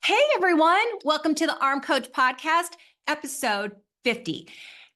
Hey everyone, welcome to the Arm Coach Podcast, episode 50.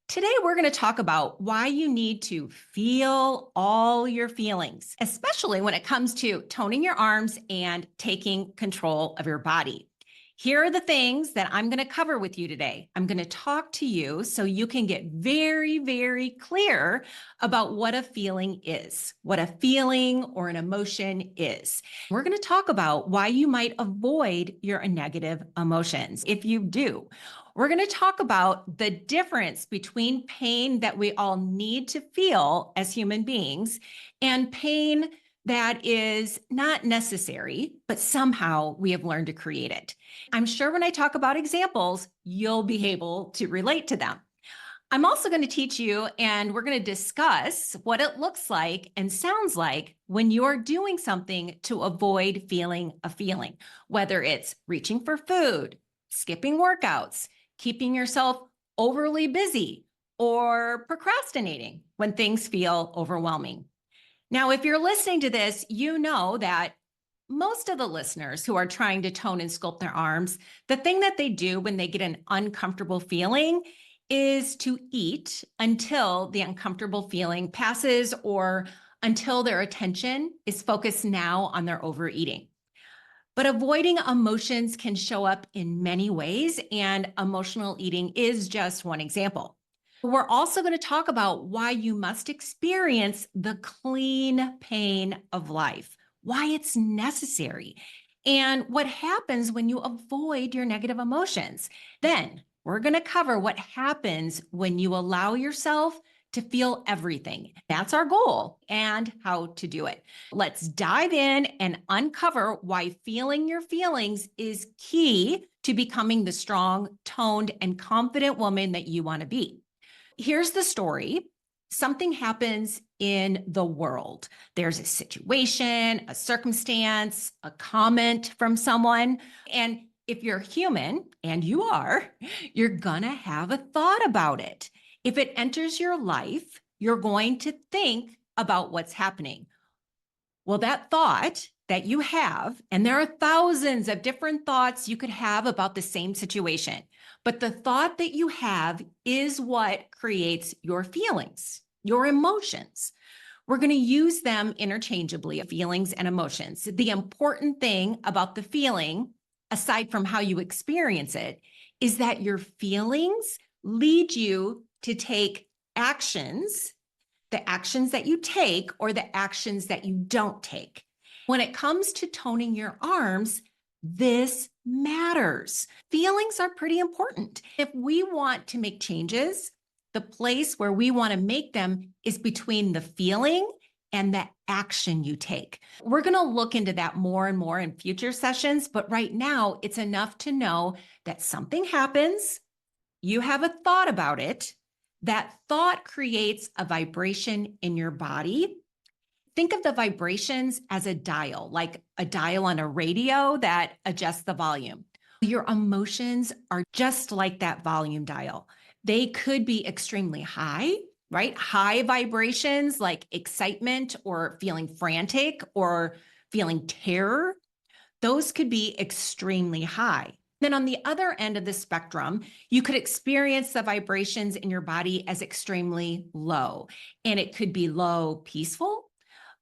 Today we're going to talk about why you need to feel all your feelings, especially when it comes to toning your arms and taking control of your body. Here are the things that I'm going to cover with you today. I'm going to talk to you so you can get very, very clear about what a feeling is, what a feeling or an emotion is. We're going to talk about why you might avoid your negative emotions if you do. We're going to talk about the difference between pain that we all need to feel as human beings and pain that is not necessary, but somehow we have learned to create it. I'm sure when I talk about examples, you'll be able to relate to them. I'm also going to teach you, and we're going to discuss what it looks like and sounds like when you're doing something to avoid feeling a feeling, whether it's reaching for food, skipping workouts, keeping yourself overly busy, or procrastinating when things feel overwhelming. Now, if you're listening to this, you know that most of the listeners who are trying to tone and sculpt their arms, the thing that they do when they get an uncomfortable feeling is to eat until the uncomfortable feeling passes or until their attention is focused now on their overeating. But avoiding emotions can show up in many ways, and emotional eating is just one example. We're also going to talk about why you must experience the clean pain of life, why it's necessary, and what happens when you avoid your negative emotions. Then we're going to cover what happens when you allow yourself to feel everything. That's our goal and how to do it. Let's dive in and uncover why feeling your feelings is key to becoming the strong, toned, and confident woman that you want to be. Here's the story. Something happens in the world. There's a situation, a circumstance, a comment from someone. And if you're human, and you are, you're going to have a thought about it. If it enters your life, you're going to think about what's happening. Well, that thought that you have, and there are thousands of different thoughts you could have about the same situation, but the thought that you have is what creates your feelings, your emotions. We're going to use them interchangeably, feelings and emotions. The important thing about the feeling, aside from how you experience it, is that your feelings lead you to take actions, the actions that you take or the actions that you don't take. When it comes to toning your arms, this matters. Feelings are pretty important. If we want to make changes, the place where we want to make them is between the feeling and the action you take. We're going to look into that more and more in future sessions, but right now it's enough to know that something happens, you have a thought about it, that thought creates a vibration in your body. Think of the vibrations as a dial, like a dial on a radio that adjusts the volume. Your emotions are just like that volume dial. They could be extremely high, right? High vibrations like excitement or feeling frantic or feeling terror. Those could be extremely high. Then on the other end of the spectrum, you could experience the vibrations in your body as extremely low. And it could be low peaceful,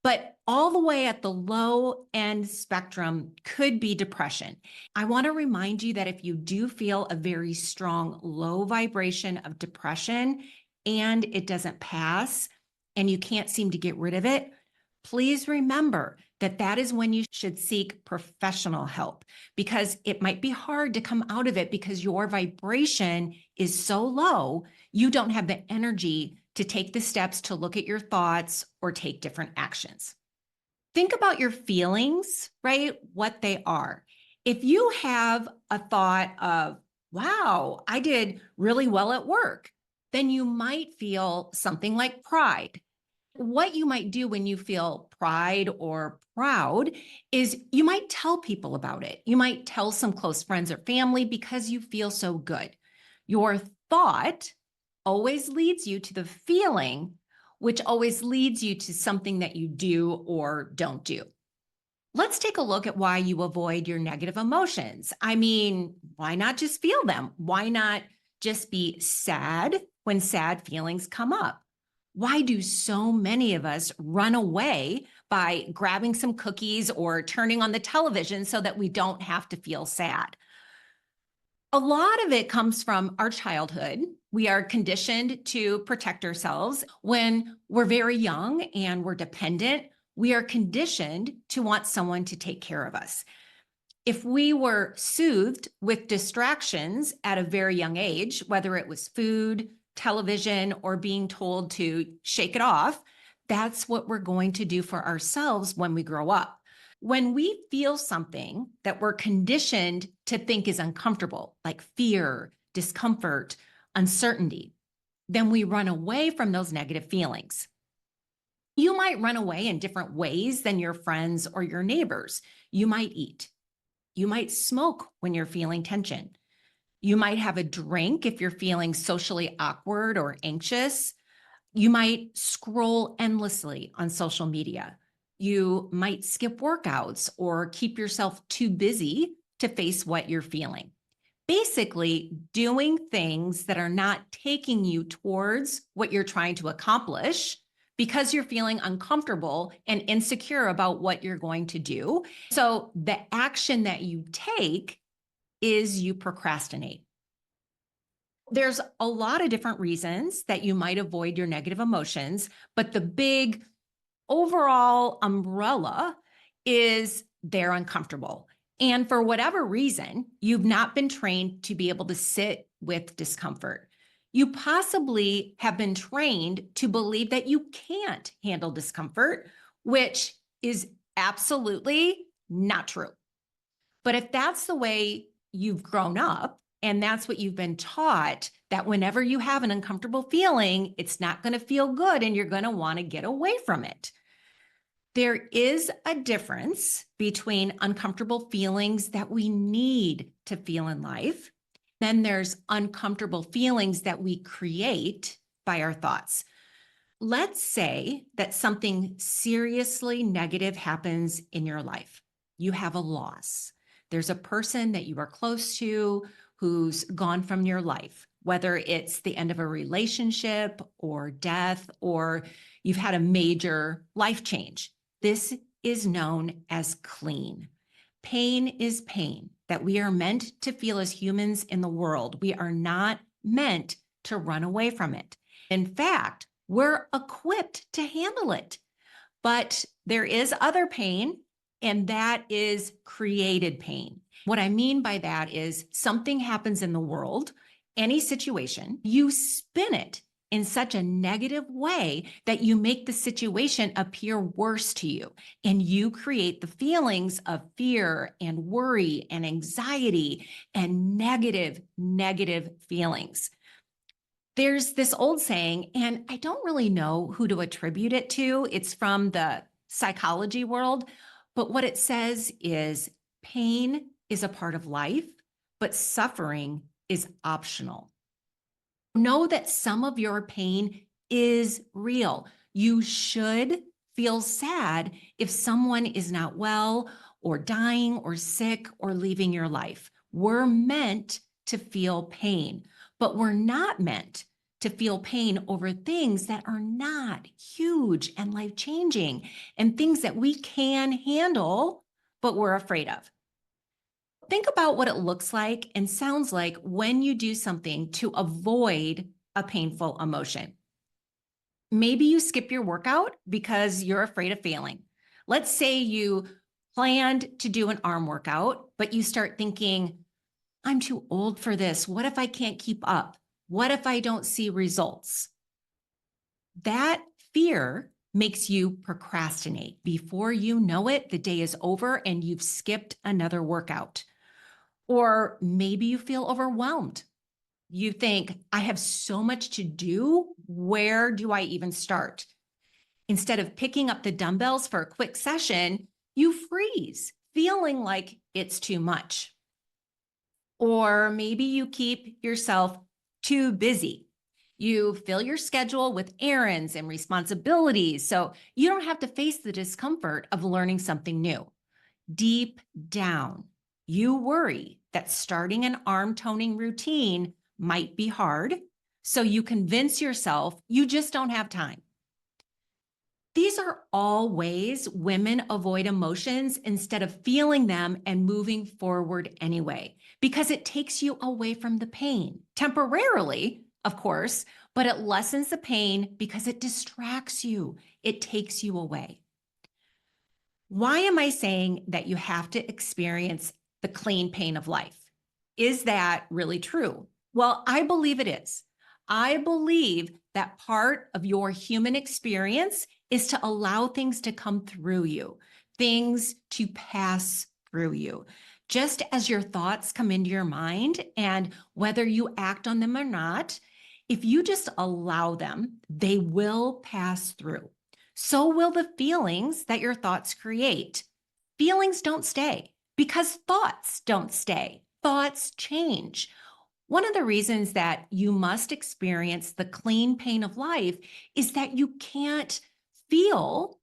but all the way at the low end spectrum could be depression. I want to remind you that if you do feel a very strong low vibration of depression and it doesn't pass and you can't seem to get rid of it, please remember that that is when you should seek professional help, because it might be hard to come out of it because your vibration is so low, you don't have the energy to take the steps to look at your thoughts or take different actions. Think about your feelings, right? What they are. If you have a thought of, wow, I did really well at work, then you might feel something like pride. What you might do when you feel pride or proud is you might tell people about it. You might tell some close friends or family because you feel so good. Your thought always leads you to the feeling, which always leads you to something that you do or don't do. Let's take a look at why you avoid your negative emotions. I mean, why not just feel them? Why not just be sad when sad feelings come up? Why do so many of us run away by grabbing some cookies or turning on the television so that we don't have to feel sad? A lot of it comes from our childhood. We are conditioned to protect ourselves. When we're very young and we're dependent, we are conditioned to want someone to take care of us. If we were soothed with distractions at a very young age, whether it was food, television, or being told to shake it off, that's what we're going to do for ourselves when we grow up. When we feel something that we're conditioned to think is uncomfortable, like fear, discomfort, uncertainty, then we run away from those negative feelings. You might run away in different ways than your friends or your neighbors. You might eat. You might smoke when you're feeling tension. You might have a drink if you're feeling socially awkward or anxious. You might scroll endlessly on social media. You might skip workouts or keep yourself too busy to face what you're feeling. Basically, doing things that are not taking you towards what you're trying to accomplish because you're feeling uncomfortable and insecure about what you're going to do. So the action that you take is you procrastinate. There's a lot of different reasons that you might avoid your negative emotions, but the big overall umbrella is they're uncomfortable. And for whatever reason, you've not been trained to be able to sit with discomfort. You possibly have been trained to believe that you can't handle discomfort, which is absolutely not true. But if that's the way you've grown up, and that's what you've been taught, that whenever you have an uncomfortable feeling, it's not going to feel good and you're going to want to get away from it. There is a difference between uncomfortable feelings that we need to feel in life. Then there's uncomfortable feelings that we create by our thoughts. Let's say that something seriously negative happens in your life. You have a loss. There's a person that you are close to who's gone from your life, whether it's the end of a relationship or death, or you've had a major life change. This is known as clean. Pain is pain that we are meant to feel as humans in the world. We are not meant to run away from it. In fact, we're equipped to handle it. But there is other pain, and that is created pain. What I mean by that is something happens in the world, any situation, you spin it in such a negative way that you make the situation appear worse to you. And you create the feelings of fear and worry and anxiety and negative feelings. There's this old saying, and I don't really know who to attribute it to. It's from the psychology world, but what it says is pain is a part of life, but suffering is optional. Know that some of your pain is real. You should feel sad if someone is not well or dying or sick or leaving your life. We're meant to feel pain, but we're not meant to feel pain over things that are not huge and life-changing and things that we can handle, but we're afraid of. Think about what it looks like and sounds like when you do something to avoid a painful emotion. Maybe you skip your workout because you're afraid of failing. Let's say you planned to do an arm workout, but you start thinking, I'm too old for this. What if I can't keep up? What if I don't see results? That fear makes you procrastinate. Before you know it, the day is over and you've skipped another workout. Or maybe you feel overwhelmed. You think, I have so much to do. Where do I even start? Instead of picking up the dumbbells for a quick session, you freeze, feeling like it's too much. Or maybe you keep yourself too busy. You fill your schedule with errands and responsibilities, so you don't have to face the discomfort of learning something new. Deep down, you worry that starting an arm toning routine might be hard, so you convince yourself you just don't have time. These are all ways women avoid emotions instead of feeling them and moving forward anyway, because it takes you away from the pain. Temporarily, of course, but it lessens the pain because it distracts you. It takes you away. Why am I saying that you have to experience the clean pain of life? Is that really true? Well, I believe it is. I believe that part of your human experience is to allow things to come through you, things to pass through you. Just as your thoughts come into your mind, and whether you act on them or not, if you just allow them, they will pass through. So will the feelings that your thoughts create. Feelings don't stay because thoughts don't stay. Thoughts change. One of the reasons that you must experience the clean pain of life is that you can't feel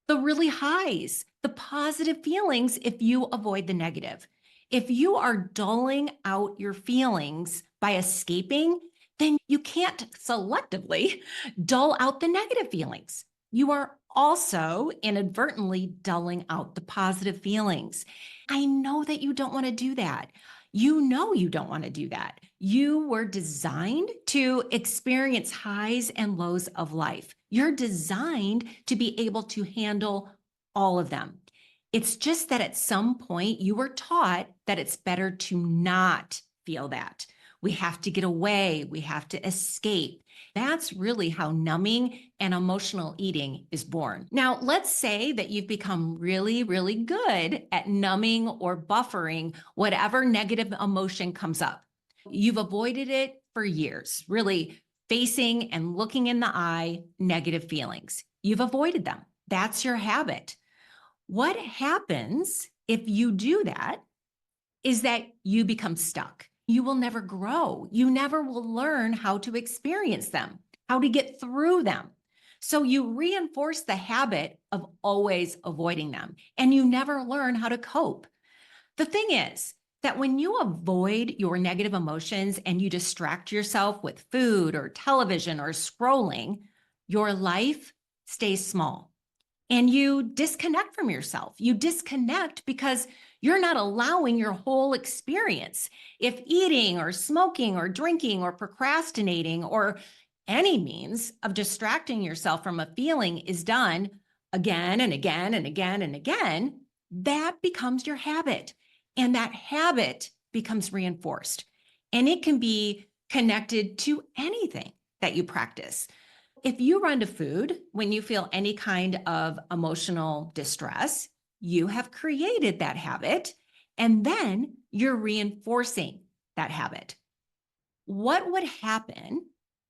the really highs, the positive feelings, if you avoid the negative. If you are dulling out your feelings by escaping, then you can't selectively dull out the negative feelings. You are also inadvertently dulling out the positive feelings. I know that you don't want to do that. You know you don't want to do that. You were designed to experience highs and lows of life. You're designed to be able to handle all of them. It's just that at some point you were taught that it's better to not feel that. We have to get away. We have to escape. That's really how numbing and emotional eating is born. Now, let's say that you've become really, really good at numbing or buffering whatever negative emotion comes up. You've avoided it for years, really facing and looking in the eye negative feelings. You've avoided them. That's your habit. What happens if you do that is that you become stuck. You will never grow. You never will learn how to experience them, how to get through them. So you reinforce the habit of always avoiding them, and you never learn how to cope. The thing is that when you avoid your negative emotions and you distract yourself with food or television or scrolling, your life stays small. And you disconnect from yourself. You disconnect because you're not allowing your whole experience. If eating or smoking or drinking or procrastinating or any means of distracting yourself from a feeling is done again and again and again and again, that becomes your habit. And that habit becomes reinforced. And it can be connected to anything that you practice. If you run to food when you feel any kind of emotional distress, you have created that habit, and then you're reinforcing that habit. What would happen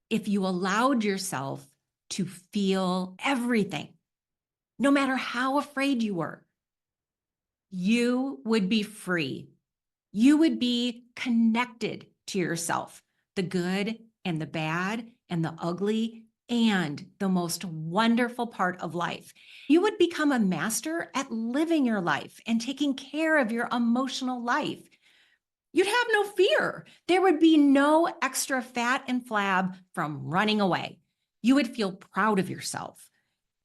if you allowed yourself to feel everything, no matter how afraid you were? You would be free. You would be connected to yourself, the good and the bad and the ugly and the most wonderful part of life. You would become a master at living your life and taking care of your emotional life. You'd have no fear. There would be no extra fat and flab from running away. You would feel proud of yourself.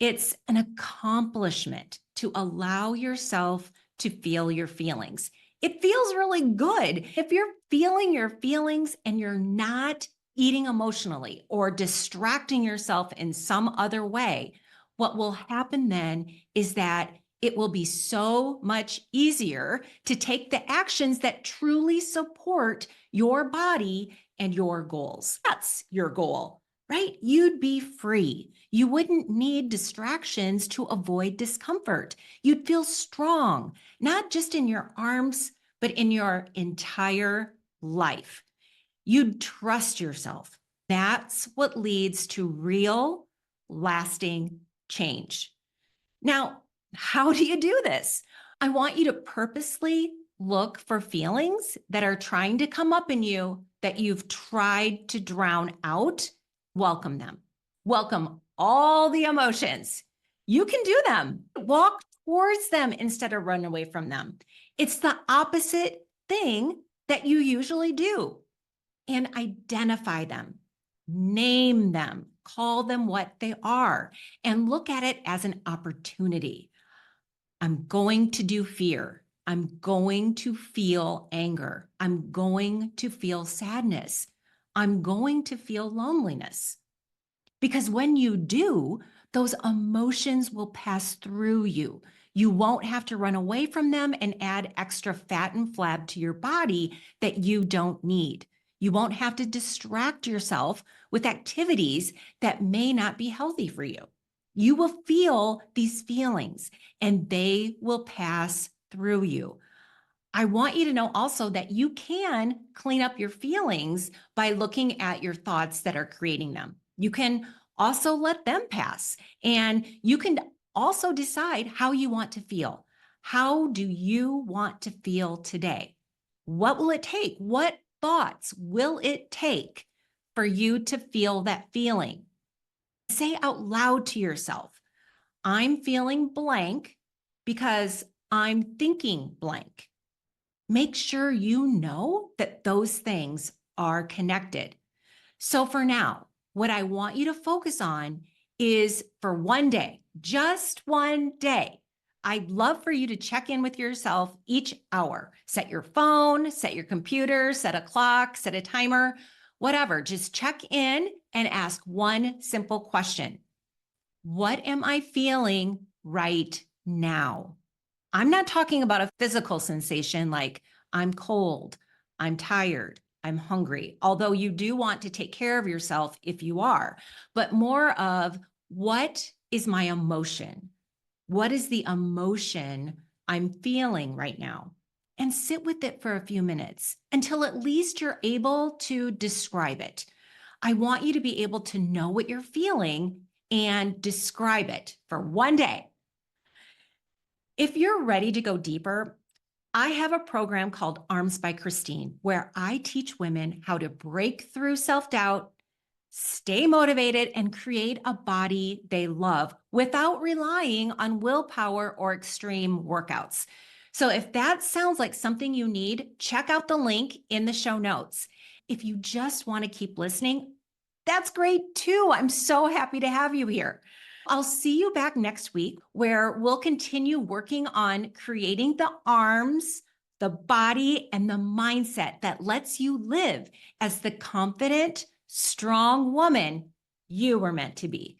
It's an accomplishment to allow yourself to feel your feelings. It feels really good. If you're feeling your feelings and you're not eating emotionally or distracting yourself in some other way, what will happen then is that it will be so much easier to take the actions that truly support your body and your goals. That's your goal, right? You'd be free. You wouldn't need distractions to avoid discomfort. You'd feel strong, not just in your arms, but in your entire life. You'd trust yourself. That's what leads to real, lasting change. Now, how do you do this? I want you to purposely look for feelings that are trying to come up in you that you've tried to drown out. Welcome them. Welcome all the emotions. You can do them. Walk towards them instead of run away from them. It's the opposite thing that you usually do. And identify them, name them, call them what they are, and look at it as an opportunity. I'm going to do fear. I'm going to feel anger. I'm going to feel sadness. I'm going to feel loneliness. Because when you do, those emotions will pass through you. You won't have to run away from them and add extra fat and flab to your body that you don't need. You won't have to distract yourself with activities that may not be healthy for you. You will feel these feelings and they will pass through you. I want you to know also that you can clean up your feelings by looking at your thoughts that are creating them. You can also let them pass, and you can also decide how you want to feel. How do you want to feel today? What will it take? What thoughts will it take for you to feel that feeling? Say out loud to yourself, I'm feeling blank because I'm thinking blank. Make sure you know that those things are connected. So for now, what I want you to focus on is for one day, just one day. I'd love for you to check in with yourself each hour. Set your phone, set your computer, set a clock, set a timer, whatever. Just check in and ask one simple question. What am I feeling right now? I'm not talking about a physical sensation like I'm cold, I'm tired, I'm hungry, although you do want to take care of yourself if you are, but more of what is my emotion? What is the emotion I'm feeling right now? And sit with it for a few minutes until at least you're able to describe it. I want you to be able to know what you're feeling and describe it for one day. If you're ready to go deeper, I have a program called Arms by Christine, where I teach women how to break through self-doubt, stay motivated, and create a body they love without relying on willpower or extreme workouts. So if that sounds like something you need, check out the link in the show notes. If you just want to keep listening, that's great too. I'm so happy to have you here. I'll see you back next week where we'll continue working on creating the arms, the body, and the mindset that lets you live as the confident, strong woman you were meant to be.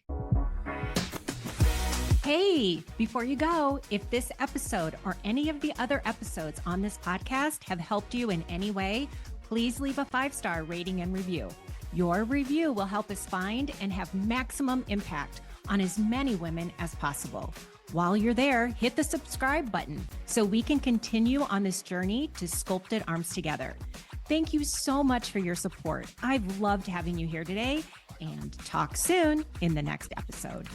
Hey, before you go, if this episode or any of the other episodes on this podcast have helped you in any way, please leave a 5-star rating and review. Your review will help us find and have maximum impact on as many women as possible. While you're there, hit the subscribe button so we can continue on this journey to sculpted arms together. Thank you so much for your support. I've loved having you here today, and talk soon in the next episode.